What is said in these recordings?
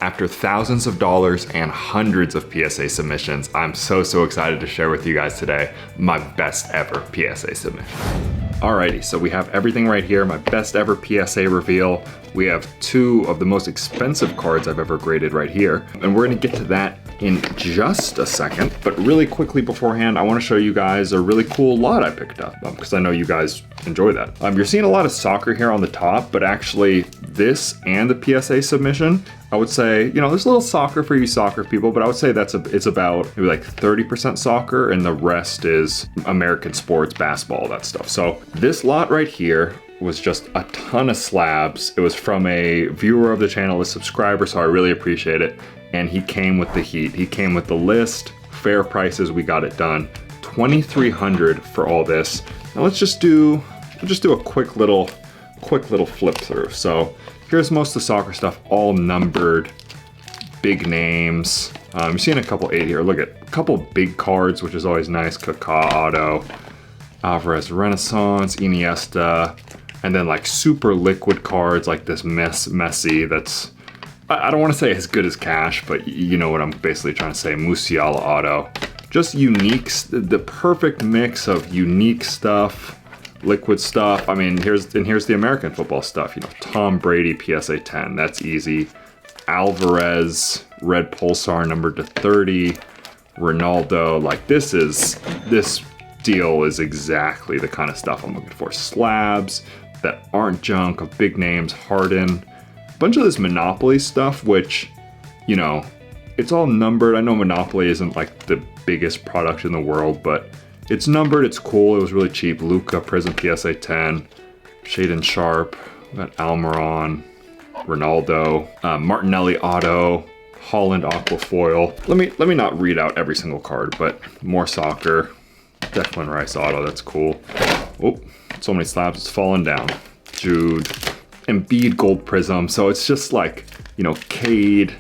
After thousands of dollars and hundreds of PSA submissions, I'm so excited to share with you guys today my best ever PSA submission. Alrighty, so we have everything right here, my best ever PSA reveal. We have two of the most expensive cards I've ever graded right here, and we're gonna get to that in just a second. But really quickly beforehand, I wanna show you guys a really cool lot I picked up, because I know you guys enjoy that. You're seeing a lot of soccer here on the top, but actually this and the PSA submission, I would say, you know, there's a little soccer for you soccer people, but I would say it's about maybe like 30% soccer and the rest is American sports, basketball, that stuff. So this lot right here was just a ton of slabs. It was from a viewer of the channel, a subscriber, so I really appreciate it. And he came with the heat. He came with the list, fair prices, we got it done. $2,300 for all this. Now we'll just do a quick little flip through. So here's most of the soccer stuff, all numbered, big names. You're seeing a couple 8 here. Look at a couple big cards, which is always nice. Kaká auto, Alvarez Renaissance, Iniesta, and then like super liquid cards like this Messi that's, I don't want to say as good as cash, but you know what I'm basically trying to say. Musiala auto. Just unique, the perfect mix of unique stuff, liquid stuff. I mean, here's the American football stuff. You know, Tom Brady PSA 10, that's easy. Alvarez red pulsar numbered to 30. Ronaldo, like this deal is exactly the kind of stuff I'm looking for. Slabs that aren't junk of big names. Harden, a bunch of this Monopoly stuff, which, you know, it's all numbered. I know Monopoly isn't like the biggest product in the world, but it's numbered, it's cool, it was really cheap. Luca Prism PSA 10, Shaden Sharp, we got Almiron, Ronaldo, Martinelli auto, Holland Aquafoil. Let me not read out every single card, but more soccer, Declan Rice auto, that's cool. Oh, so many slabs, it's falling down. Jude, Embiid Gold Prism, so it's just like, you know, Cade,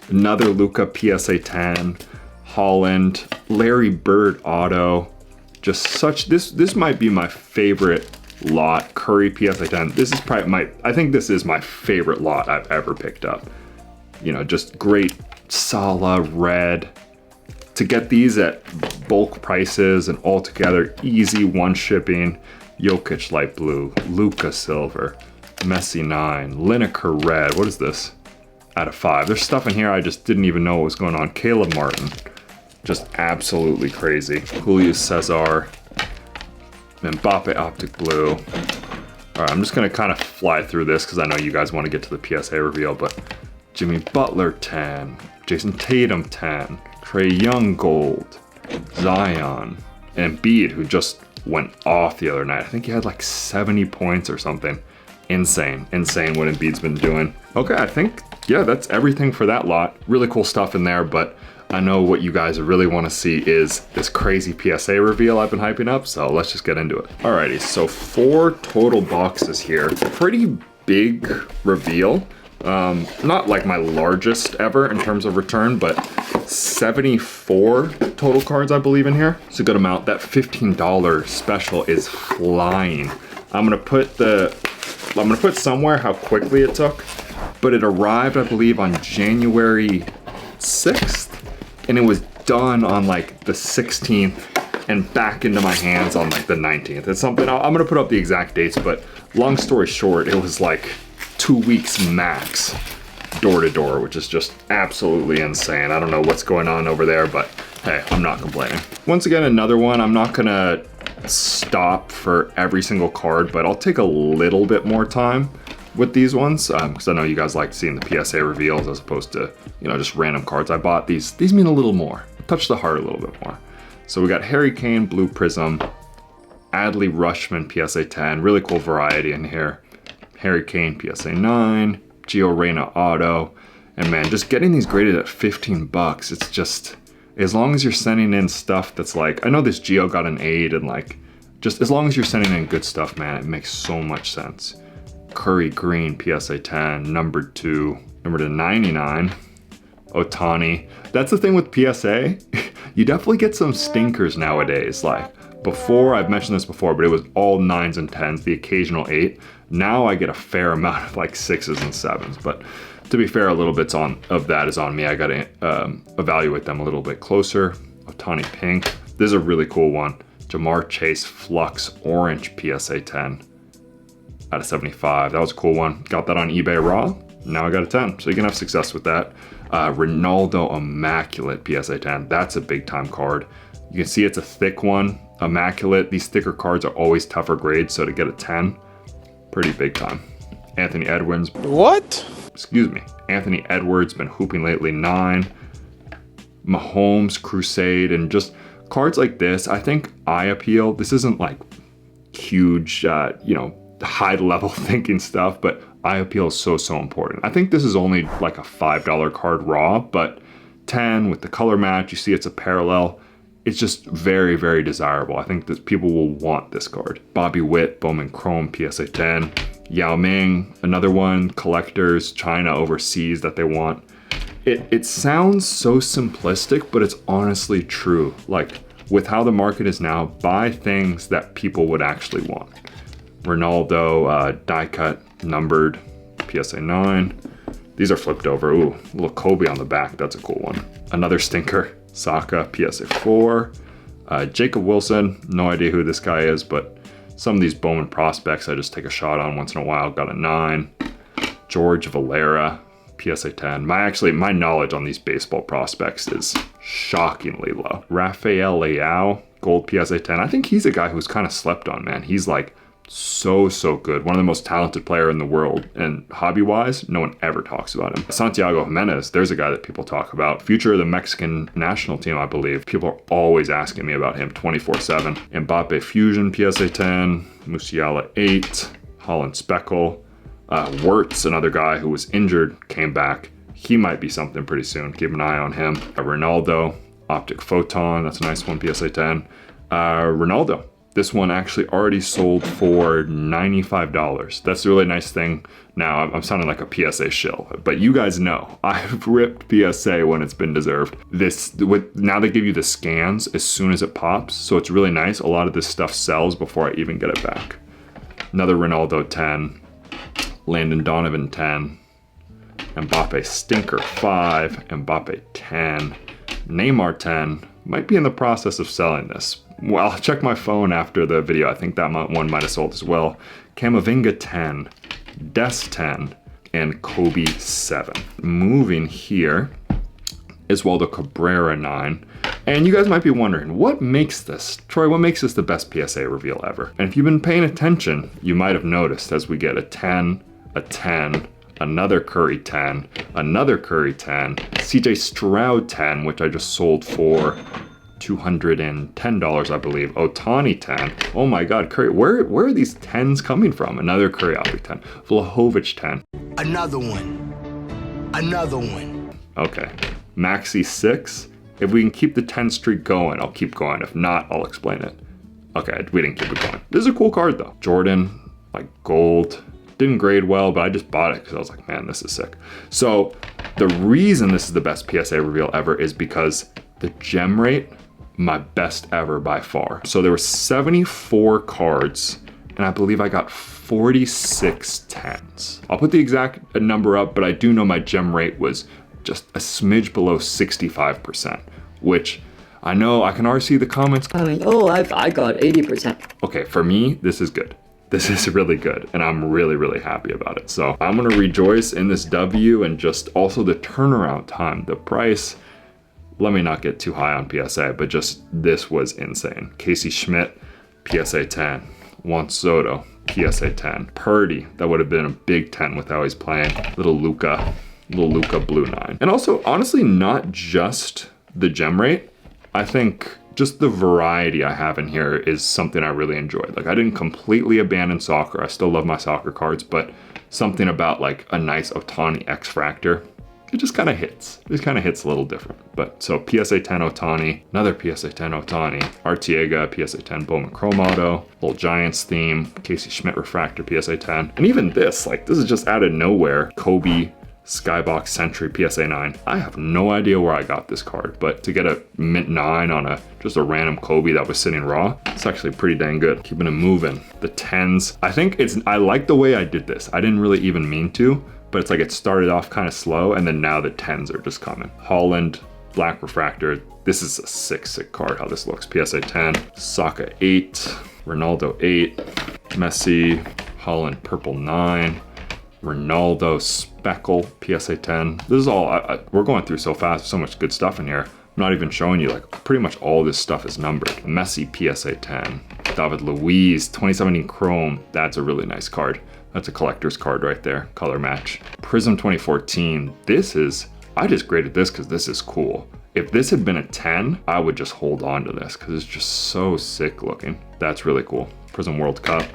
another Luca PSA 10, Holland, Larry Bird auto. Just such, this might be my favorite lot. Curry PSA 10. This is probably I think this is my favorite lot I've ever picked up. You know, just great Salah red. To get these at bulk prices and all together, easy one shipping. Jokic light blue, Luka silver, Messi 9, Lineker red. What is this? Out of 5. There's stuff in here I just didn't even know what was going on. Caleb Martin. Just absolutely crazy. Julio Cesar, Mbappe Optic Blue. All right, I'm just gonna kind of fly through this because I know you guys want to get to the PSA reveal, but Jimmy Butler 10, Jason Tatum 10, Trae Young Gold, Zion, and Embiid, who just went off the other night. I think he had like 70 points or something. Insane what Embiid's been doing. Okay, I think, yeah, that's everything for that lot. Really cool stuff in there, but I know what you guys really want to see is this crazy PSA reveal I've been hyping up, so let's just get into it. Alrighty, so 4 total boxes here. Pretty big reveal. Not like my largest ever in terms of return, but 74 total cards I believe in here. It's a good amount. That $15 special is flying. I'm gonna put somewhere how quickly it took, but it arrived, I believe, on January 6th. And it was done on like the 16th and back into my hands on like the 19th. It's something, I'm gonna put up the exact dates, but long story short, it was like 2 weeks max door to door, which is just absolutely insane. I don't know what's going on over there, but hey, I'm not complaining. Once again, another one. I'm not gonna stop for every single card, but I'll take a little bit more time with these ones because I know you guys like seeing the PSA reveals as opposed to, you know, just random cards I bought. These mean a little more, touch the heart a little bit more. So we got Harry Kane Blue Prism, Adley Rushman PSA 10, really cool variety in here. Harry Kane PSA 9, Gio Reyna auto, and man, just getting these graded at 15 bucks, it's just, as long as you're sending in stuff that's like, I know this Gio got an 8 and like, just as long as you're sending in good stuff, man, it makes so much sense. Curry Green PSA 10, numbered to 99. Otani. That's the thing with PSA. You definitely get some stinkers nowadays. Like before, I've mentioned this before, but it was all 9s and 10s, the occasional 8. Now I get a fair amount of like 6s and 7s, but To be fair, a little bit of that is on me. I gotta evaluate them a little bit closer. Ohtani Pink. This is a really cool one. Jamar Chase Flux Orange PSA 10 out of 75. That was a cool one. Got that on eBay raw. Now I got a 10, so you can have success with that. Ronaldo Immaculate PSA 10. That's a big time card. You can see it's a thick one. Immaculate. These thicker cards are always tougher grades, so to get a 10, pretty big time. Anthony Edwards. What? Excuse me. Anthony Edwards been hooping lately, 9. Mahomes Crusade, and just cards like this. I think eye appeal. This isn't like huge, high level thinking stuff, but eye appeal is so important. I think this is only like a $5 card raw, but 10 with the color match, you see it's a parallel. It's just very, very desirable. I think that people will want this card. Bobby Witt, Bowman Chrome, PSA 10. Yao Ming, another one, collectors, China, overseas that they want. It sounds so simplistic, but it's honestly true. Like, with how the market is now, buy things that people would actually want. Ronaldo, die cut, numbered, PSA 9. These are flipped over. Ooh, a little Kobe on the back. That's a cool one. Another stinker, Saka, PSA 4. Jacob Wilson, no idea who this guy is, but some of these Bowman prospects I just take a shot on once in a while. Got a 9. George Valera, PSA 10. My knowledge on these baseball prospects is shockingly low. Rafael Leao, gold PSA 10. I think he's a guy who's kind of slept on, man. He's like so good. One of the most talented player in the world. And hobby-wise, no one ever talks about him. Santiago Jimenez, there's a guy that people talk about. Future of the Mexican national team, I believe. People are always asking me about him 24/7. Mbappe Fusion, PSA 10. Musiala 8. Holland Speckle. Wirtz, another guy who was injured, came back. He might be something pretty soon. Keep an eye on him. Ronaldo, Optic Photon, that's a nice one, PSA 10. Ronaldo, this one actually already sold for $95. That's a really nice thing. Now, I'm sounding like a PSA shill, but you guys know I've ripped PSA when it's been deserved. Now they give you the scans as soon as it pops, so it's really nice. A lot of this stuff sells before I even get it back. Another Ronaldo 10. Landon Donovan 10, Mbappe Stinker 5, Mbappe 10, Neymar 10. Might be in the process of selling this. Well, I'll check my phone after the video. I think that one might have sold as well. Camavinga 10, Des 10, and Kobe 7. Moving here is Waldo Cabrera 9. And you guys might be wondering, what makes this? Troy, what makes this the best PSA reveal ever? And if you've been paying attention, you might have noticed as we get a 10, a 10, another Curry 10, another Curry 10, CJ Stroud 10, which I just sold for $210, I believe. Ohtani 10. Oh my God, Curry, where are these 10s coming from? Another Curry Optic 10. Vlahovic 10. Another one. Another one. Okay. Maxi 6. If we can keep the 10 streak going, I'll keep going. If not, I'll explain it. Okay, we didn't keep it going. This is a cool card though. Jordan, like gold. Didn't grade well, but I just bought it because I was like, man, this is sick. So the reason this is the best PSA reveal ever is because the gem rate, my best ever by far. So there were 74 cards, and I believe I got 46 10s. I'll put the exact number up, but I do know my gem rate was just a smidge below 65%, which I know I can already see the comments. I got 80%. Okay, for me, this is good. This is really good, and I'm really happy about it. So I'm gonna rejoice in this W, and just also the turnaround time, the price. Let me not get too high on PSA, but just this was insane. Casey Schmidt, PSA 10. Juan Soto, PSA 10. Purdy, that would have been a big 10 with how he's playing. Little Luca blue 9. And also, honestly, not just the gem rate. I think just the variety I have in here is something I really enjoyed. Like, I didn't completely abandon soccer. I still love my soccer cards, but something about like a nice Ohtani X-Fractor, it just kind of hits. It kind of hits a little different. But so PSA 10 Ohtani, another PSA 10 Ohtani, Artiega, PSA 10 Bowman Chrome Auto, Little Giants theme, Casey Schmidt Refractor, PSA 10. And even this, like, this is just out of nowhere. Kobe Skybox Century PSA 9. I have no idea where I got this card, but to get a mint 9 on just a random Kobe that was sitting raw, it's actually pretty dang good. Keeping it moving. The 10s. I like the way I did this. I didn't really even mean to, but it's like it started off kind of slow and then now the 10s are just coming. Holland, black refractor. This is a sick card how this looks. PSA 10, Saka 8, Ronaldo 8, Messi, Holland purple 9, Ronaldo speckle PSA 10. This is all, we're going through so fast, so much good stuff in here. I'm not even showing you, like pretty much all this stuff is numbered. Messi PSA 10, David Luiz 2017 Chrome. That's a really nice card. That's a collector's card right there, color match. Prism 2014, this is, I just graded this because this is cool. If this had been a 10, I would just hold on to this because it's just so sick looking. That's really cool. Prism World Cup,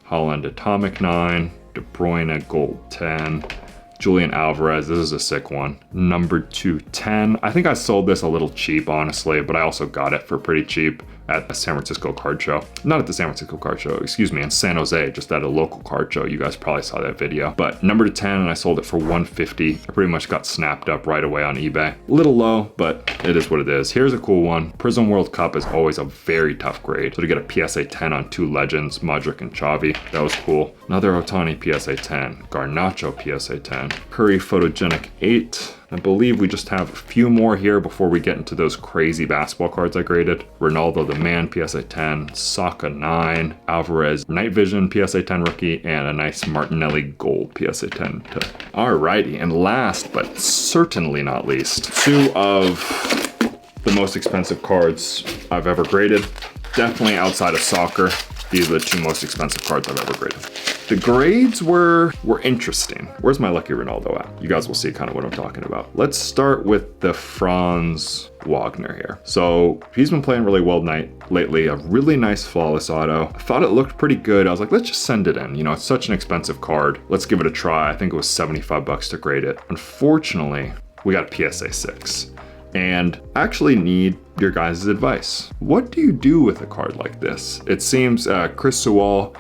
Holland Atomic 9, De Bruyne Gold 10, Julian Alvarez, this is a sick one. Numbered 210. I think I sold this a little cheap, honestly, but I also got it for pretty cheap at the San Francisco card show. Not at the San Francisco card show, excuse me, in San Jose, just at a local card show. You guys probably saw that video. But numbered 10, and I sold it for 150. I pretty much got snapped up right away on eBay. A little low, but it is what it is. Here's a cool one. Prism World Cup is always a very tough grade. So to get a PSA 10 on 2 legends, Modric and Xavi, that was cool. Another Otani PSA 10, Garnacho PSA 10, Curry Photogenic 8. I believe we just have a few more here before we get into those crazy basketball cards I graded. Ronaldo the Man PSA 10, Saka 9, Alvarez Night Vision PSA 10 rookie, and a nice Martinelli Gold PSA 10. Alrighty, and last but certainly not least, 2 of the most expensive cards I've ever graded. Definitely outside of soccer, these are the 2 most expensive cards I've ever graded. The grades were interesting. Where's my lucky Ronaldo at? You guys will see kind of what I'm talking about. Let's start with the Franz Wagner here. So he's been playing really well lately. A really nice flawless auto. I thought it looked pretty good. I was like, let's just send it in. You know, it's such an expensive card. Let's give it a try. I think it was 75 bucks to grade it. Unfortunately, we got a PSA 6. And I actually need your guys' advice. What do you do with a card like this? It seems Chris Sewell,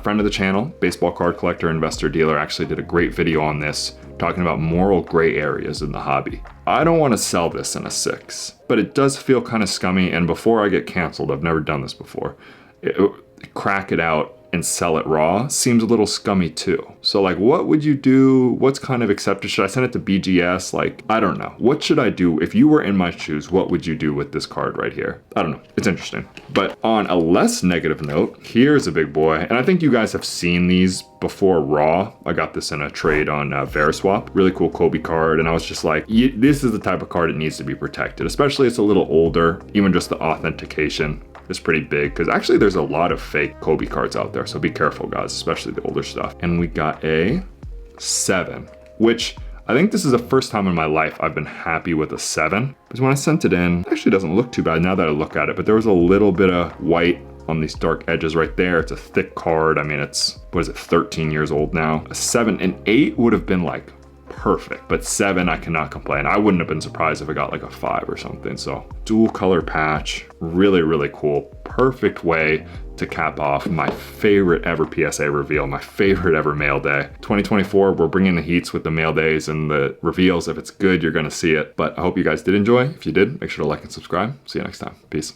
friend of the channel, baseball card collector, investor, dealer, actually did a great video on this, talking about moral gray areas in the hobby. I don't want to sell this in a 6, but it does feel kind of scummy, and before I get canceled, I've never done this before, crack it out and sell it raw seems a little scummy too. So like, what would you do? What's kind of accepted? Should I send it to BGS? Like, I don't know. What should I do? If you were in my shoes, what would you do with this card right here? I don't know. It's interesting. But on a less negative note, here's a big boy. And I think you guys have seen these before raw. I got this in a trade on Veriswap. Really cool Kobe card. And I was just like, this is the type of card that needs to be protected, especially it's a little older, even just the authentication is pretty big, because actually there's a lot of fake Kobe cards out there, so be careful guys, especially the older stuff. And we got a 7, which I think this is the first time in my life I've been happy with a 7, because when I sent it in, it actually doesn't look too bad now that I look at it, but there was a little bit of white on these dark edges right there. It's a thick card. I mean, it's, what is it, 13 years old now. A 7, an 8 would have been like perfect, but 7, I cannot complain. I wouldn't have been surprised if I got like a 5 or something. So dual color patch, really cool. Perfect way to cap off my favorite ever PSA reveal, my favorite ever mail day. 2024, we're bringing the heats with the mail days and the reveals. If it's good, you're gonna see it. But I hope you guys did enjoy. If you did, make sure to like and subscribe. See you next time. Peace.